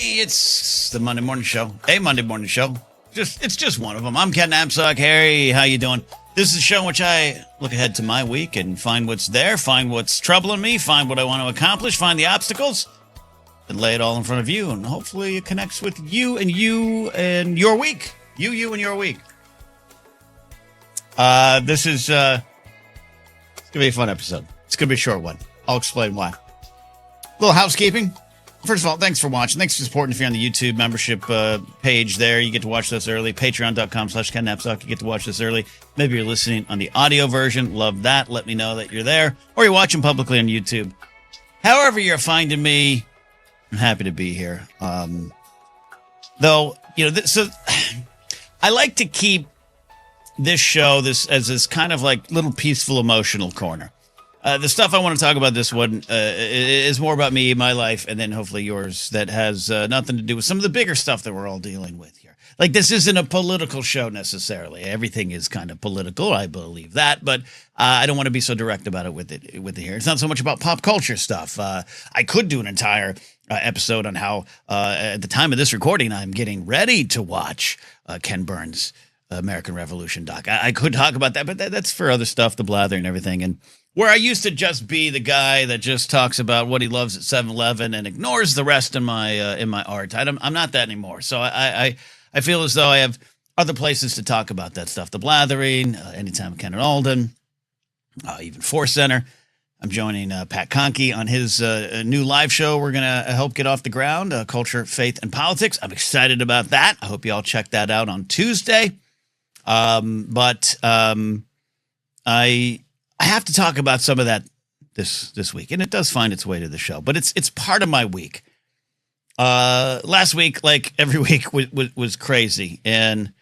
Hey, it's the Monday Morning Show. A Monday Morning Show. It's just one of them. I'm Ken Napzok. Harry, how you doing? This is a show in which I look ahead to my week and find what's there, find what's troubling me, find what I want to accomplish, find the obstacles, and lay it all in front of you. And hopefully it connects with you and your week. You and your week. This is it's gonna be a fun episode. It's gonna be a short one. I'll explain why. A little housekeeping. First of all, thanks for watching. Thanks for supporting. If you're on the YouTube membership page there, you get to watch this early. Patreon.com/Ken Napzok. You get to watch this early. Maybe you're listening on the audio version. Love that. Let me know that you're there. Or you're watching publicly on YouTube. However you're finding me, I'm happy to be here. Though, so I like to keep this show as this kind of like little peaceful emotional corner. The stuff I want to talk about this one is more about me, my life, and then hopefully yours that has nothing to do with some of the bigger stuff that we're all dealing with here. Like, this isn't a political show necessarily. Everything is kind of political. I believe that, but I don't want to be so direct about it with it here. It's not so much about pop culture stuff. I could do an entire episode on how, at the time of this recording, I'm getting ready to watch Ken Burns' American Revolution doc. I could talk about that, but that's for other stuff, the blather and everything. And where I used to just be the guy that just talks about what he loves at 7-Eleven and ignores the rest in my art. I'm not that anymore. So I feel as though I have other places to talk about that stuff. The blathering, Anytime with Ken and Alden, even Force Center. I'm joining Pat Conkey on his new live show we're going to help get off the ground, Culture, Faith, and Politics. I'm excited about that. I hope you all check that out on Tuesday. I have to talk about some of that this week, and it does find its way to the show, but it's part of my week. Last week, like every week, was crazy, and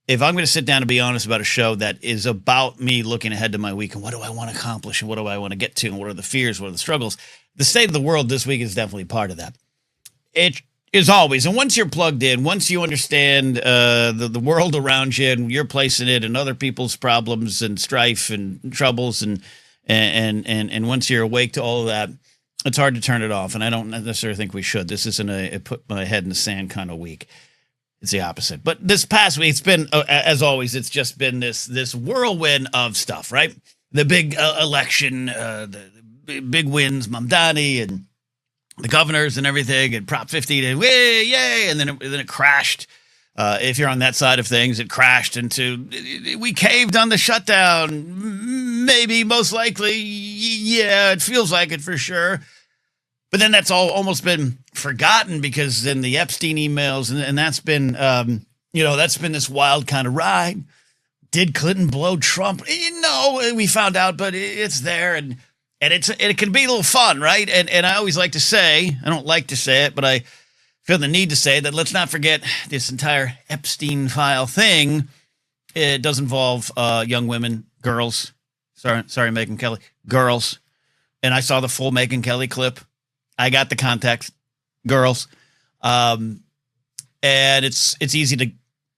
if I'm going to sit down and be honest about a show that is about me looking ahead to my week and what do I want to accomplish and what do I want to get to and what are the fears, what are the struggles, the state of the world this week is definitely part of that. It is always, and once you're plugged in, once you understand the world around you and your place in it and other people's problems and strife and troubles and once you're awake to all of that, it's hard to turn it off. And I don't necessarily think we should. This isn't a put my head in the sand kind of week. It's the opposite. But this past week, it's been, as always, it's just been this whirlwind of stuff, right? The big election, the big wins, Mamdani and the governors and everything, and Prop 15, and yay, and then it crashed. If you're on that side of things, it crashed into, we caved on the shutdown. Maybe, most likely, yeah, it feels like it for sure. But then that's all almost been forgotten because then the Epstein emails, and that's been, that's been this wild kind of ride. Did Clinton blow Trump? No, we found out, but it's there, and it can be a little fun, right? And I always like to say, I don't like to say it, but I feel the need to say that let's not forget this entire Epstein file thing. It does involve young women, girls. Sorry, Megyn Kelly, girls. And I saw the full Megyn Kelly clip. I got the context, girls. And it's easy to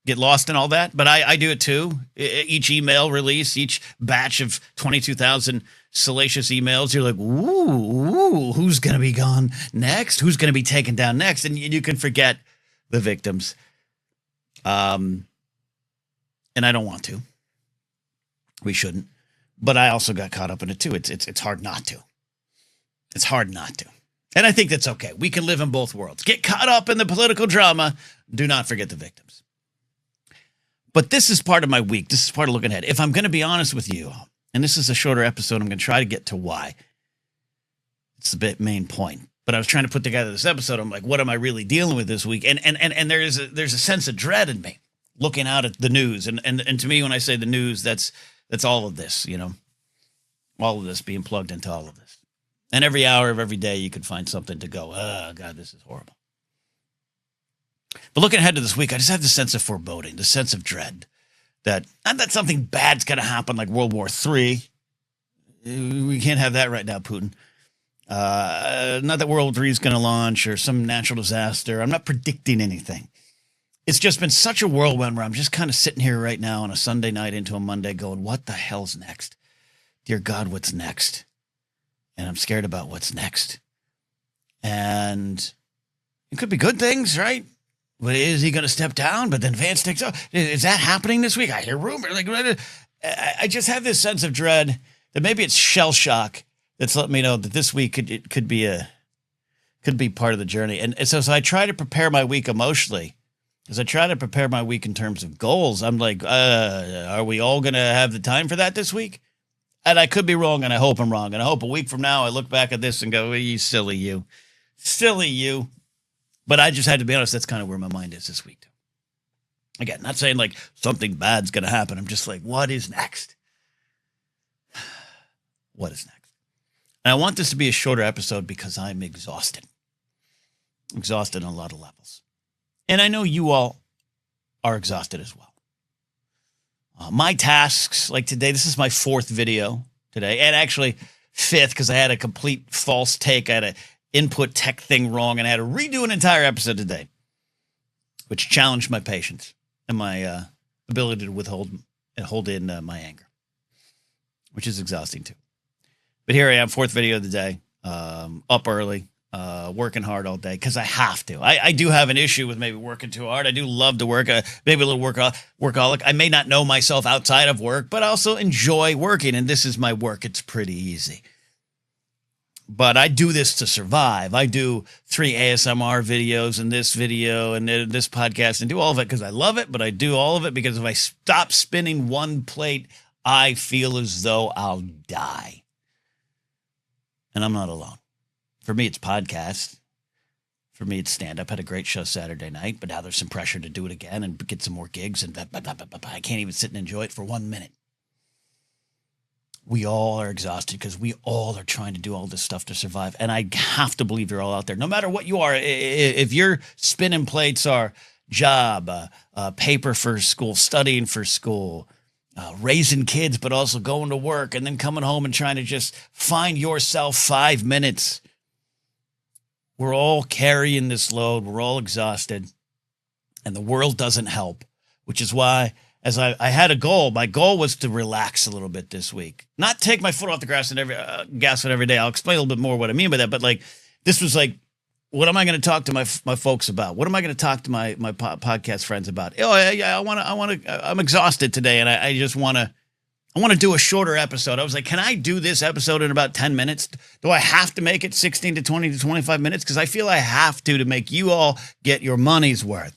get lost in all that, but I do it too. Each email release, each batch of 22,000 salacious emails, you're like, ooh, who's going to be gone next? Who's going to be taken down next? And you can forget the victims. And I don't want to. We shouldn't. But I also got caught up in it too. It's hard not to. It's hard not to. And I think that's okay. We can live in both worlds. Get caught up in the political drama. Do not forget the victims. But this is part of my week. This is part of looking ahead. If I'm going to be honest with you, and this is a shorter episode, I'm going to try to get to why. It's the main point. But I was trying to put together this episode. I'm like, what am I really dealing with this week? And there's a sense of dread in me looking out at the news. And to me, when I say the news, that's all of this, all of this being plugged into all of this. And every hour of every day, you could find something to go, oh, God, this is horrible. But looking ahead to this week, I just have the sense of foreboding, the sense of dread that not that something bad's going to happen like World War III. We can't have that right now, Putin. Not that World War III is going to launch or some natural disaster. I'm not predicting anything. It's just been such a whirlwind where I'm just kind of sitting here right now on a Sunday night into a Monday going, what the hell's next? Dear God, what's next? And I'm scared about what's next. And It could be good things, right? But is he going to step down? But then Vance takes off. Is that happening this week? I hear rumors. Like, I just have this sense of dread that maybe it's shell shock that's letting me know that this week could be part of the journey. And so I try to prepare my week emotionally. As I try to prepare my week in terms of goals, I'm like, are we all going to have the time for that this week? And I could be wrong, and I hope I'm wrong. And I hope a week from now I look back at this and go, you silly you. Silly you. But I just had to be honest, that's kind of where my mind is this week, too. Again, not saying like something bad's going to happen. I'm just like, what is next? What is next? And I want this to be a shorter episode because I'm exhausted. Exhausted on a lot of levels. And I know you all are exhausted as well. My tasks, like today, this is my 4th video today. And actually 5th because I had a complete false take. I had an input tech thing wrong and I had to redo an entire episode today, which challenged my patience and my ability to hold in my anger, which is exhausting too. But here I am, 4th video of the day, up early, working hard all day because I have to. I do have an issue with maybe working too hard. I do love to work, maybe a little workaholic. I may not know myself outside of work, but I also enjoy working, and this is my work. It's pretty easy. But I do this to survive. I do 3 ASMR videos and this video and this podcast and do all of it because I love it, but I do all of it because if I stop spinning one plate, I feel as though I'll die. And I'm not alone. For me, it's podcast. For me, it's stand-up. Had a great show Saturday night, but now there's some pressure to do it again and get some more gigs, and I can't even sit and enjoy it for 1 minute. We all are exhausted because we all are trying to do all this stuff to survive, and I have to believe you're all out there. No matter what you are, if your spinning plates are job, paper for school, studying for school, raising kids, but also going to work and then coming home and trying to just find yourself 5 minutes. We're all carrying this load. We're all exhausted, and the world doesn't help, which is why as I had a goal. My goal was to relax a little bit this week, not take my foot off the gas every day. I'll explain a little bit more what I mean by that. But like, this was like, what am I going to talk to my folks about? What am I going to talk to my podcast friends about? Oh yeah, I'm exhausted today, and I just want to do a shorter episode. I was like, can I do this episode in about 10 minutes? Do I have to make it 16 to 20 to 25 minutes? Because I feel I have to make you all get your money's worth.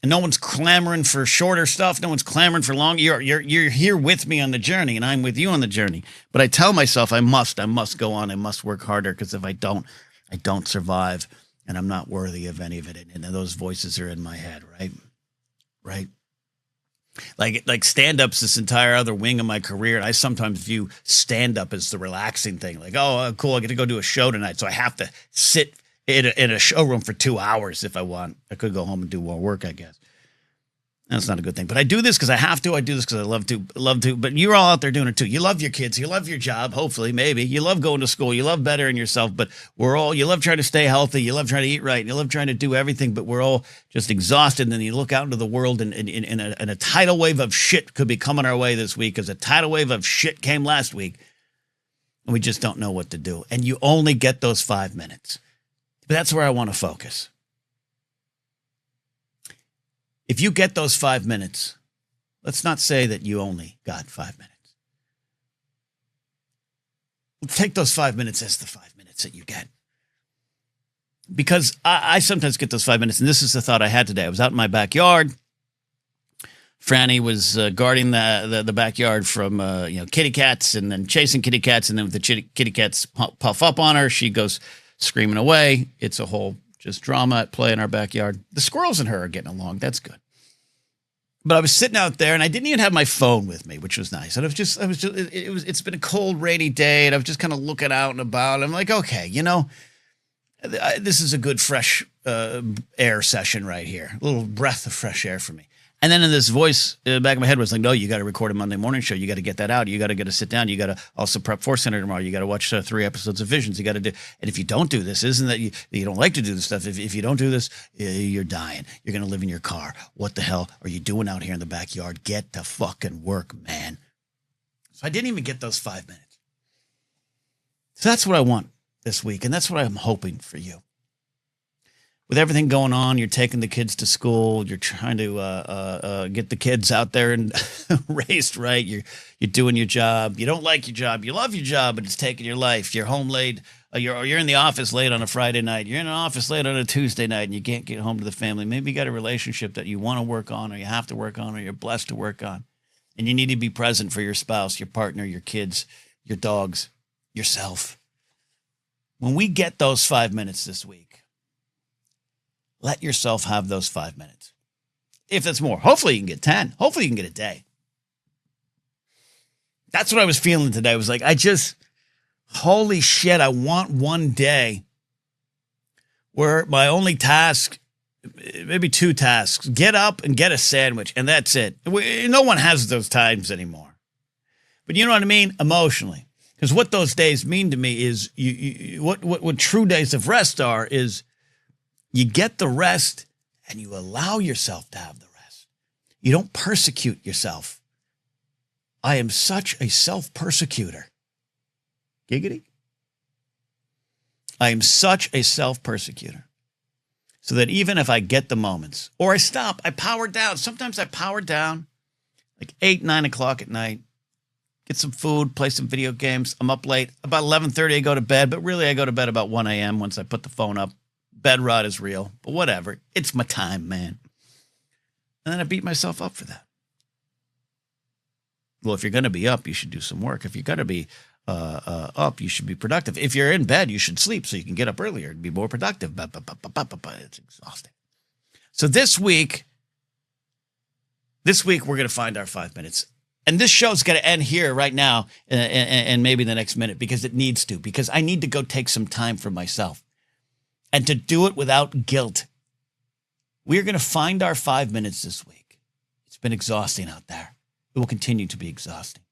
And no one's clamoring for shorter stuff. No one's clamoring for long. You're here with me on the journey, and I'm with you on the journey. But I tell myself I must go on. I must work harder, because if I don't survive, and I'm not worthy of any of it. And those voices are in my head, right? Like stand-up's this entire other wing of my career, and I sometimes view stand-up as the relaxing thing. Like, oh, cool, I get to go do a show tonight, so I have to sit in a showroom for 2 hours if I want. I could go home and do more work, I guess. That's not a good thing. But I do this because I have to. I do this because I love to. But you're all out there doing it too. You love your kids. You love your job, hopefully, maybe. You love going to school. You love bettering yourself. But you love trying to stay healthy. You love trying to eat right. You love trying to do everything. But we're all just exhausted. And then you look out into the world, and a tidal wave of shit could be coming our way this week, because a tidal wave of shit came last week. And we just don't know what to do. And you only get those 5 minutes. But that's where I want to focus. If you get those 5 minutes, let's not say that you only got 5 minutes. Take those 5 minutes as the 5 minutes that you get. Because I sometimes get those 5 minutes, and this is the thought I had today. I was out in my backyard. Franny was guarding the backyard from kitty cats, and then chasing kitty cats, and then with the kitty cats puff up on her, she goes screaming away. It's a whole just drama at play in our backyard. The squirrels and her are getting along. That's good. But I was sitting out there, and I didn't even have my phone with me, which was nice. And it's been a cold, rainy day, and I was just kind of looking out and about. I'm like, okay, this is a good fresh air session right here. A little breath of fresh air for me. And then in this voice in the back of my head was like, no, you got to record a Monday morning show. You got to get that out. You got to get to sit down. You got to also prep for Center tomorrow. You got to watch 3 episodes of Visions. You got to do. And if you don't do this, isn't that you don't like to do this stuff? If you don't do this, you're dying. You're going to live in your car. What the hell are you doing out here in the backyard? Get to fucking work, man. So I didn't even get those 5 minutes. So that's what I want this week. And that's what I'm hoping for you. with everything going on, you're taking the kids to school. You're trying to get the kids out there and raised right. You're doing your job. You don't like your job. You love your job, but it's taking your life. You're home late. You're in the office late on a Friday night. You're in an office late on a Tuesday night, and you can't get home to the family. Maybe you got a relationship that you want to work on, or you have to work on, or you're blessed to work on, and you need to be present for your spouse, your partner, your kids, your dogs, yourself. When we get those 5 minutes this week, let yourself have those 5 minutes. If that's more, hopefully you can get 10. Hopefully you can get a day. That's what I was feeling today. I was like, holy shit, I want one day where my only task, maybe 2 tasks, get up and get a sandwich, and that's it. No one has those times anymore. But you know what I mean? Emotionally. Because what those days mean to me is, what true days of rest are is, you get the rest and you allow yourself to have the rest. You don't persecute yourself. I am such a self-persecutor. Giggity. I am such a self-persecutor. So that even if I get the moments, or I stop, I power down. Sometimes I power down like 8, 9 o'clock at night, get some food, play some video games. I'm up late. About 11:30 I go to bed, but really I go to bed about 1 a.m. once I put the phone up. Bed rot is real, but whatever. It's my time, man. And then I beat myself up for that. Well, if you're going to be up, you should do some work. If you're going to be up, you should be productive. If you're in bed, you should sleep so you can get up earlier and be more productive. It's exhausting. So this week we're going to find our 5 minutes. And this show's going to end here right now and maybe the next minute because it needs to, because I need to go take some time for myself. And to do it without guilt. We're going to find our 5 minutes this week. It's been exhausting out there. It will continue to be exhausting.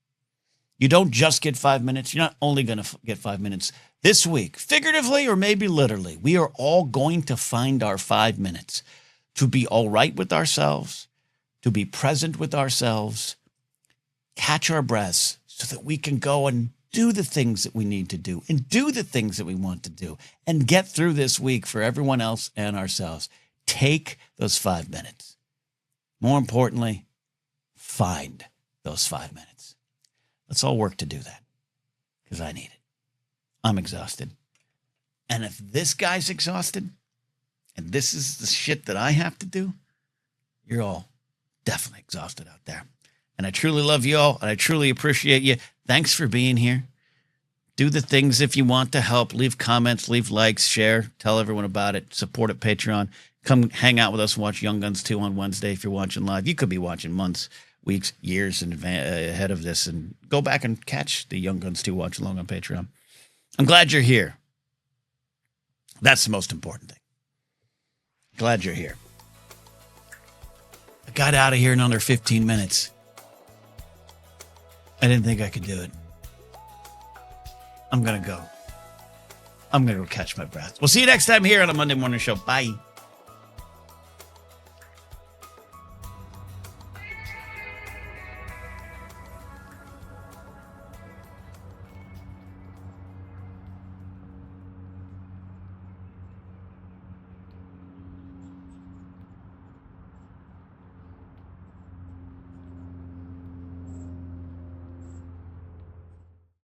You don't just get 5 minutes. You're not only going to get 5 minutes this week, figuratively or maybe literally. We are all going to find our 5 minutes to be all right with ourselves, to be present with ourselves, catch our breaths so that we can go and do the things that we need to do and do the things that we want to do and get through this week for everyone else and ourselves. Take those 5 minutes. More importantly, find those 5 minutes. Let's all work to do that because I need it. I'm exhausted. And if this guy's exhausted and this is the shit that I have to do, you're all definitely exhausted out there. And I truly love you all, and I truly appreciate you. Thanks for being here. Do the things if you want to help. Leave comments, leave likes, share, tell everyone about it. Support at Patreon. Come hang out with us and watch Young Guns 2 on Wednesday if you're watching live. You could be watching months, weeks, years ahead of this, and go back and catch the Young Guns 2 watch along on Patreon. I'm glad you're here. That's the most important thing. Glad you're here. I got out of here in under 15 minutes. I didn't think I could do it. I'm going to go catch my breath. We'll see you next time here on a Monday Morning Show. Bye.